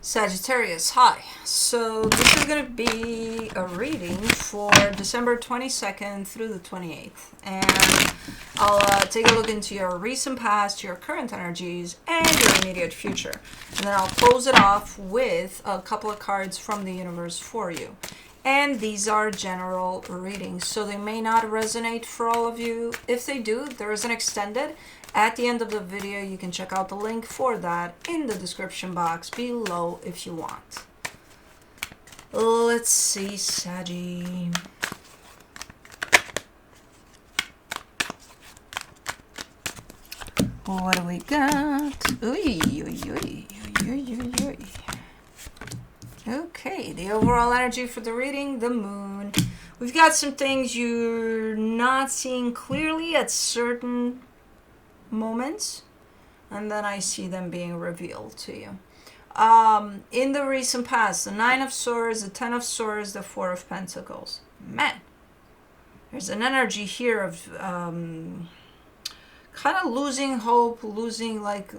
Sagittarius, hi. So this is going to be a reading for December 22nd through the 28th. And I'll take a look into your recent past, your current energies, and your immediate future. And then I'll close it off with a couple of cards from the universe for you. And these are general readings, so they may not resonate for all of you. If they do, there is an extended. At the end of the video, you can check out the link for that in the description box below if you want. Let's see, Saggy. What do we got? Oy, oy, oy, oy, oy, oy. Okay, the overall energy for the reading, the moon. We've got some things you're not seeing clearly at certain moments, and then I see them being revealed to you. In the recent past, the 9 of Swords, the 10 of Swords, the 4 of Pentacles. Man, there's an energy here of kind of losing hope, losing like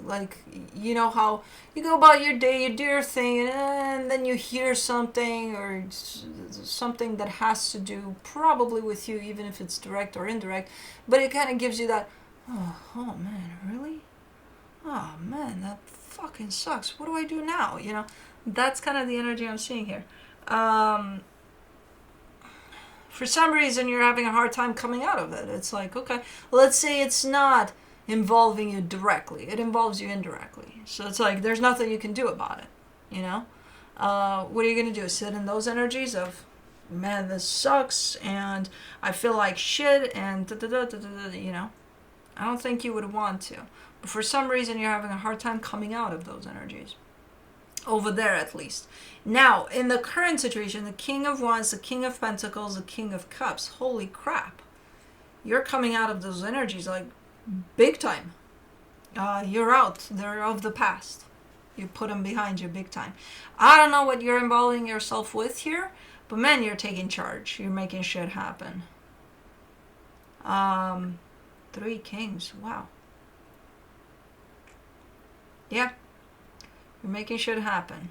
you know how you go about your day, you do your thing, and then you hear something or something that has to do probably with you, even if it's direct or indirect, but it kind of gives you that, oh man, really? Oh man, that fucking sucks. What do I do now? You know, that's kind of the energy I'm seeing here. For some reason, you're having a hard time coming out of it. It's like, okay, let's say it's not involving you directly. It involves you indirectly. So it's like, there's nothing you can do about it, you know? What are you going to do? Sit in those energies of, man, this sucks, and I feel like shit, and you know? I don't think you would want to. But for some reason, you're having a hard time coming out of those energies. Over there, at least. Now, in the current situation, the King of Wands, the King of Pentacles, the King of Cups. Holy crap. You're coming out of those energies like big time. You're out. They're of the past. You put them behind you big time. I don't know what you're involving yourself with here, but man, you're taking charge. You're making shit happen. 3 Kings. Wow. Yeah. You're making shit happen.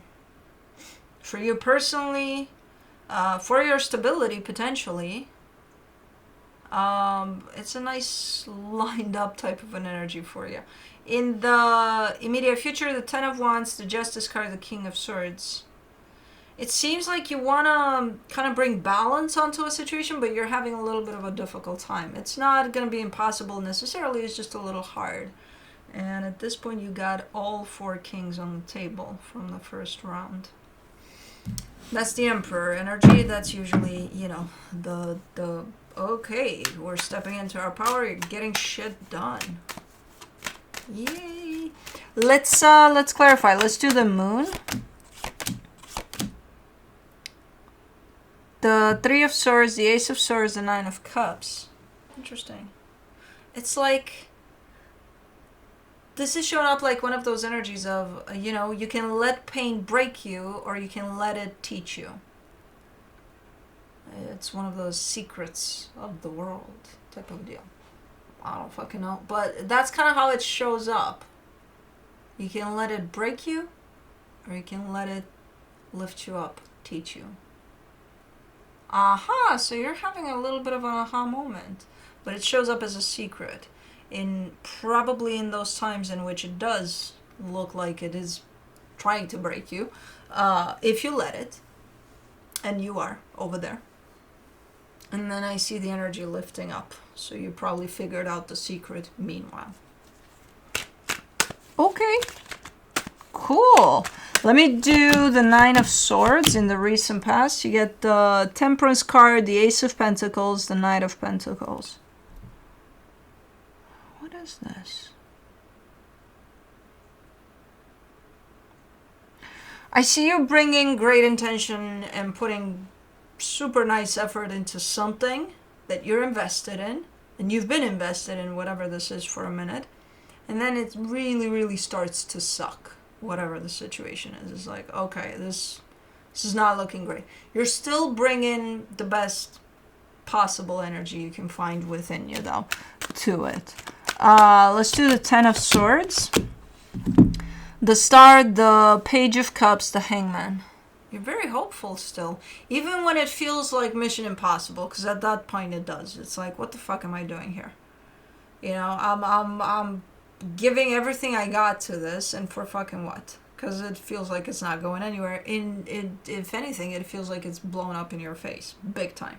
For you personally, for your stability, potentially, it's a nice lined up type of an energy for you. In the immediate future, the 10 of Wands, the Justice card, the King of Swords. It seems like you want to kind of bring balance onto a situation, but you're having a little bit of a difficult time. It's not going to be impossible necessarily, it's just a little hard. And at this point, you got all 4 kings on the table from the first round. That's the Emperor energy. That's usually, you know, the okay, we're stepping into our power. You're getting shit done. Yay! Let's clarify. Let's do the moon. The 3 of Swords, the Ace of Swords, the 9 of Cups. Interesting. It's like, this is showing up like one of those energies of, you know, you can let pain break you or you can let it teach you. It's one of those secrets of the world type of deal. I don't fucking know. But that's kind of how it shows up. You can let it break you or you can let it lift you up, teach you. Aha, so you're having a little bit of an aha moment. But it shows up as a secret. Probably in those times in which it does look like it is trying to break you, if you let it, and you are over there. And then I see the energy lifting up, so you probably figured out the secret meanwhile. Okay, cool. Let me do the 9 of Swords in the recent past. You get the Temperance card, the Ace of Pentacles, the Knight of Pentacles. What is this? I see you bringing great intention and putting super nice effort into something that you're invested in, and you've been invested in whatever this is for a minute, and then it really, really starts to suck, whatever the situation is. It's like, okay, this is not looking great. You're still bringing the best possible energy you can find within you, though, to it. Let's do the 10 of Swords. The Star, the Page of Cups, the Hangman. You're very hopeful still, even when it feels like Mission Impossible, because at that point it does. It's like, what the fuck am I doing here? You know, I'm giving everything I got to this, and for fucking what? Because it feels like it's not going anywhere. If anything, it feels like it's blown up in your face, big time.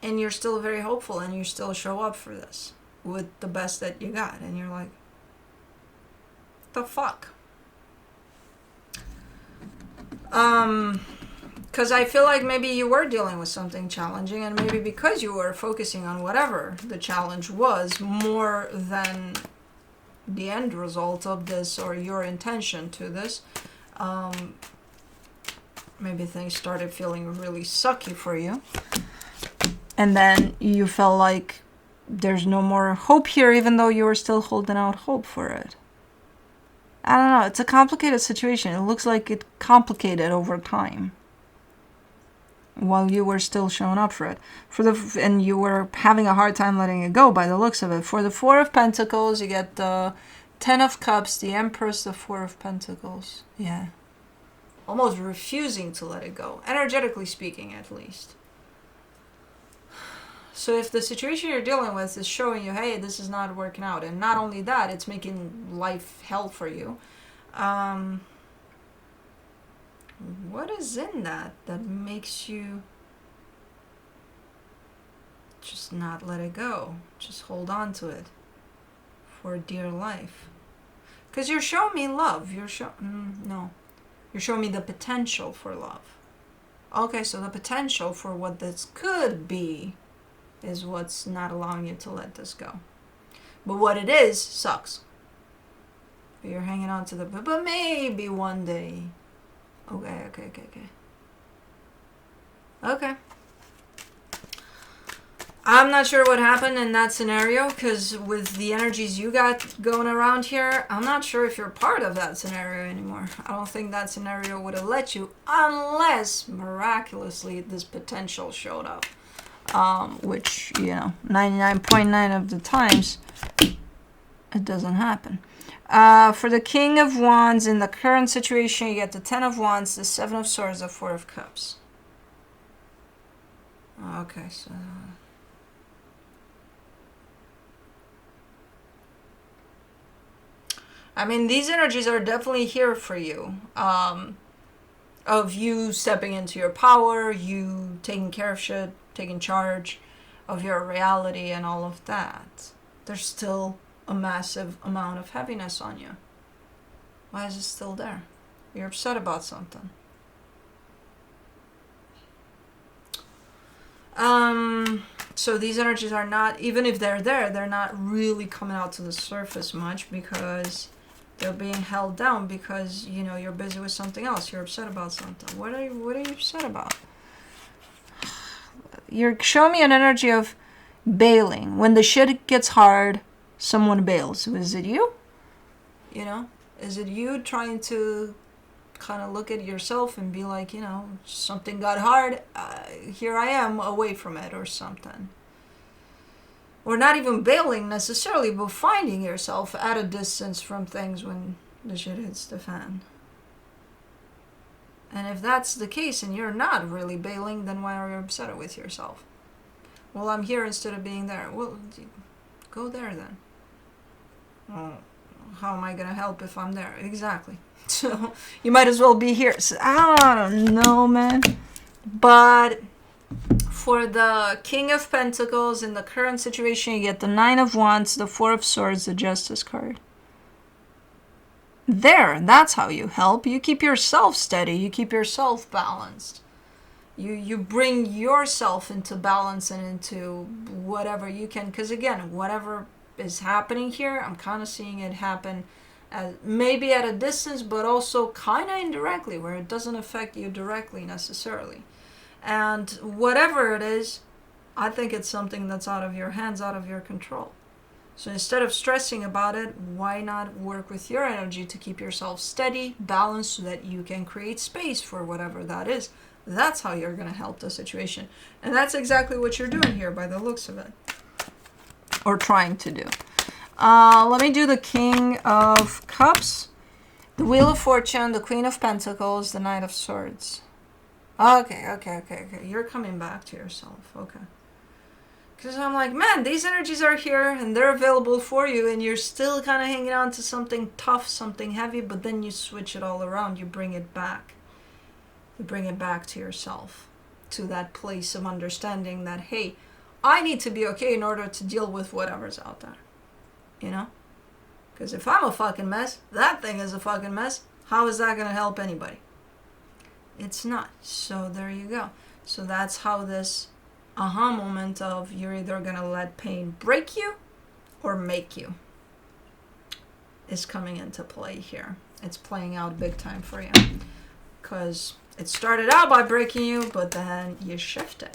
And you're still very hopeful, and you still show up for this with the best that you got, and you're like, the fuck? Because I feel like maybe you were dealing with something challenging, and maybe because you were focusing on whatever the challenge was more than the end result of this or your intention to this, maybe things started feeling really sucky for you. And then you felt like there's no more hope here, even though you were still holding out hope for it. I don't know. It's a complicated situation. It looks like it complicated over time while you were still showing up for it. And you were having a hard time letting it go by the looks of it. For the Four of Pentacles, you get the Ten of Cups, the Empress, the Four of Pentacles. Yeah. Almost refusing to let it go. Energetically speaking, at least. So if the situation you're dealing with is showing you, hey, this is not working out, and not only that, it's making life hell for you, what is in that makes you just not let it go, just hold on to it for dear life? Because you're showing me love. You're showing me the potential for love. Okay, so the potential for what this could be is what's not allowing you to let this go. But what it is sucks. But you're hanging on to but maybe one day. Okay. I'm not sure what happened in that scenario, because with the energies you got going around here, I'm not sure if you're part of that scenario anymore. I don't think that scenario would have let you, unless miraculously this potential showed up. Which, 99.9 of the times, it doesn't happen. For the King of Wands, in the current situation, you get the Ten of Wands, the Seven of Swords, the Four of Cups. Okay, so... I mean, these energies are definitely here for you. Of you stepping into your power, you taking care of shit, taking charge of your reality and all of that. There's still a massive amount of heaviness on you. Why is it still there? You're upset about something. So these energies are not, even if they're there, they're not really coming out to the surface much, because they're being held down because, you're busy with something else. You're upset about something. What are you upset about? You're showing me an energy of bailing. When the shit gets hard, someone bails. Is it you? Is it you trying to kind of look at yourself and be like, something got hard, here I am away from it or something? Or not even bailing necessarily, but finding yourself at a distance from things when the shit hits the fan. And if that's the case and you're not really bailing, then why are you upset with yourself? Well, I'm here instead of being there. Well, go there then. Well, how am I going to help if I'm there? Exactly. So you might as well be here. So, I don't know, man. But for the King of Pentacles, in the current situation, you get the Nine of Wands, the Four of Swords, the Justice card. There, that's how you help. You keep yourself steady. You keep yourself balanced. You bring yourself into balance and into whatever you can. Because again, whatever is happening here, I'm kind of seeing it happen maybe at a distance, but also kind of indirectly, where it doesn't affect you directly necessarily. And whatever it is, I think it's something that's out of your hands, out of your control. So instead of stressing about it, why not work with your energy to keep yourself steady, balanced, so that you can create space for whatever that is. That's how you're going to help the situation. And that's exactly what you're doing here by the looks of it. Or trying to do. Let me do the King of Cups. The Wheel of Fortune, the Queen of Pentacles, the Knight of Swords. Okay. You're coming back to yourself. Okay. Because I'm like, man, these energies are here and they're available for you, and you're still kind of hanging on to something tough, something heavy, but then you switch it all around. You bring it back. You bring it back to yourself, to that place of understanding that, hey, I need to be okay in order to deal with whatever's out there. You know? Because if I'm a fucking mess, that thing is a fucking mess. How is that going to help anybody? It's not. So there you go. So that's how this aha moment of you're either going to let pain break you or make you is coming into play here. It's playing out big time for you. Because it started out by breaking you, but then you shifted.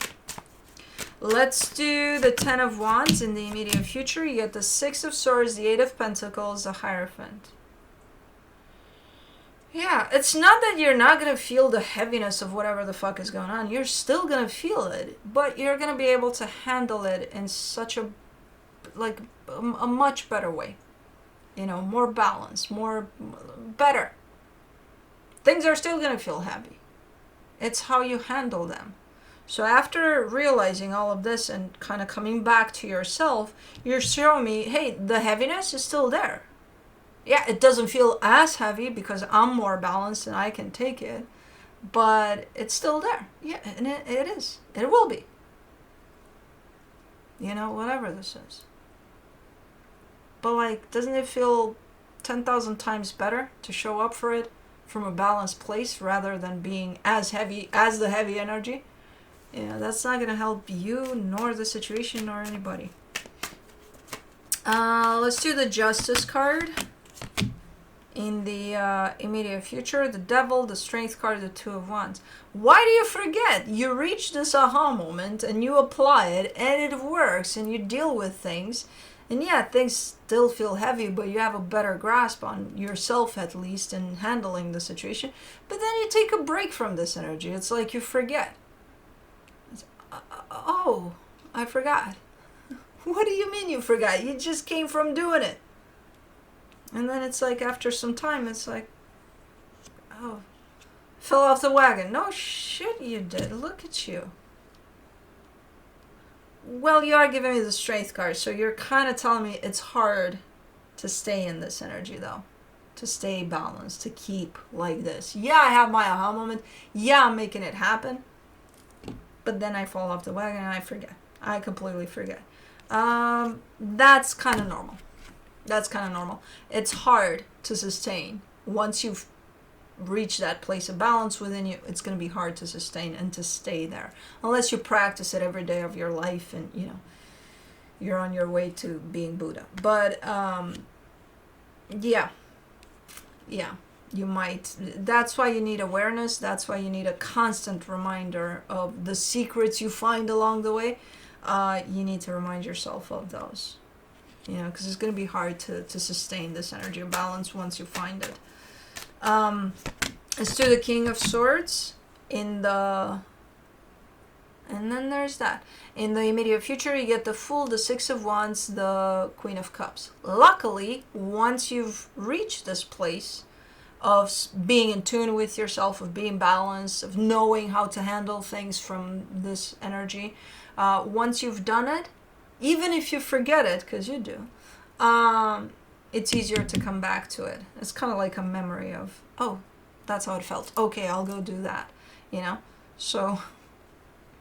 Let's do the Ten of Wands in the immediate future. You get the Six of Swords, the Eight of Pentacles, the Hierophant. Yeah, it's not that you're not going to feel the heaviness of whatever the fuck is going on. You're still going to feel it, but you're going to be able to handle it in such a much better way. You know, more balanced, better. Things are still going to feel heavy. It's how you handle them. So after realizing all of this and kind of coming back to yourself, you're showing me, hey, the heaviness is still there. Yeah, it doesn't feel as heavy because I'm more balanced and I can take it, but it's still there. Yeah, and it is. It will be. You know, whatever this is. But like, doesn't it feel 10,000 times better to show up for it from a balanced place rather than being as heavy as the heavy energy? Yeah, that's not going to help you, nor the situation, nor anybody. Let's do the Justice card. In the immediate future, the Devil, the Strength card, the Two of Wands. Why do you forget? You reach this aha moment and you apply it and it works and you deal with things. And yeah, things still feel heavy, but you have a better grasp on yourself at least in handling the situation. But then you take a break from this energy. It's like you forget. Oh, I forgot. What do you mean you forgot? You just came from doing it. And then it's like after some time, it's like, oh, fell off the wagon. No shit you did. Look at you. Well, you are giving me the Strength card, so you're kind of telling me it's hard to stay in this energy, though. To stay balanced, to keep like this. Yeah, I have my aha moment. Yeah, I'm making it happen. But then I fall off the wagon and I forget. I completely forget. That's kind of normal. That's kind of normal. It's hard to sustain. Once you've reached that place of balance within you, it's going to be hard to sustain and to stay there. Unless you practice it every day of your life and, you know, you're on your way to being Buddha. But, yeah, you might. That's why you need awareness. That's why you need a constant reminder of the secrets you find along the way. You need to remind yourself of those. You know, because it's going to be hard to sustain this energy of balance once you find it. Let's do the King of Swords and then there's that. In the immediate future, you get the Fool, the Six of Wands, the Queen of Cups. Luckily, once you've reached this place of being in tune with yourself, of being balanced, of knowing how to handle things from this energy, once you've done it, even if you forget it, because you do, it's easier to come back to it. It's kind of like a memory of, oh, that's how it felt. Okay, I'll go do that, you know? So,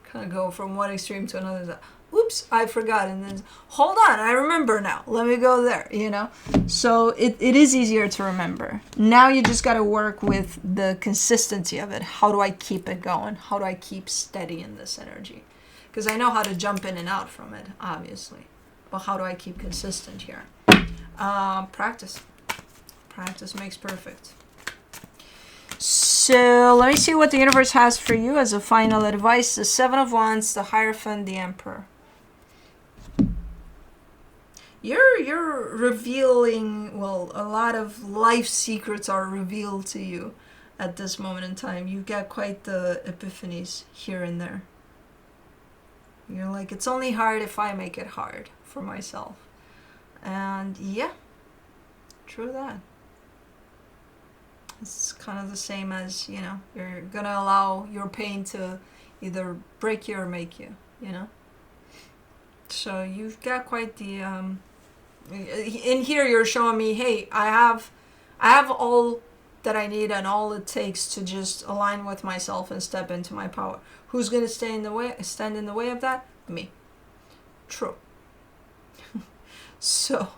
kind of go from one extreme to another. Oops, I forgot. And then, hold on, I remember now. Let me go there, you know? So, it is easier to remember. Now you just got to work with the consistency of it. How do I keep it going? How do I keep steady in this energy? Because I know how to jump in and out from it, obviously. But how do I keep consistent here? Practice. Practice makes perfect. So let me see what the universe has for you as a final advice. The Seven of Wands, the Hierophant, the Emperor. You're revealing, well, a lot of life secrets are revealed to you at this moment in time. You get quite the epiphanies here and there. You're like, it's only hard if I make it hard for myself. And yeah, true that. It's kind of the same as, you're gonna allow your pain to either break you or make you, you know? So you've got quite the, in here you're showing me, hey, I have all that I need and all it takes to just align with myself and step into my power. Who's gonna stand in the way of that? Me. True. So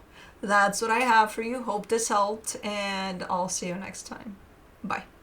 that's what I have for you. Hope this helped, and I'll see you next time. Bye.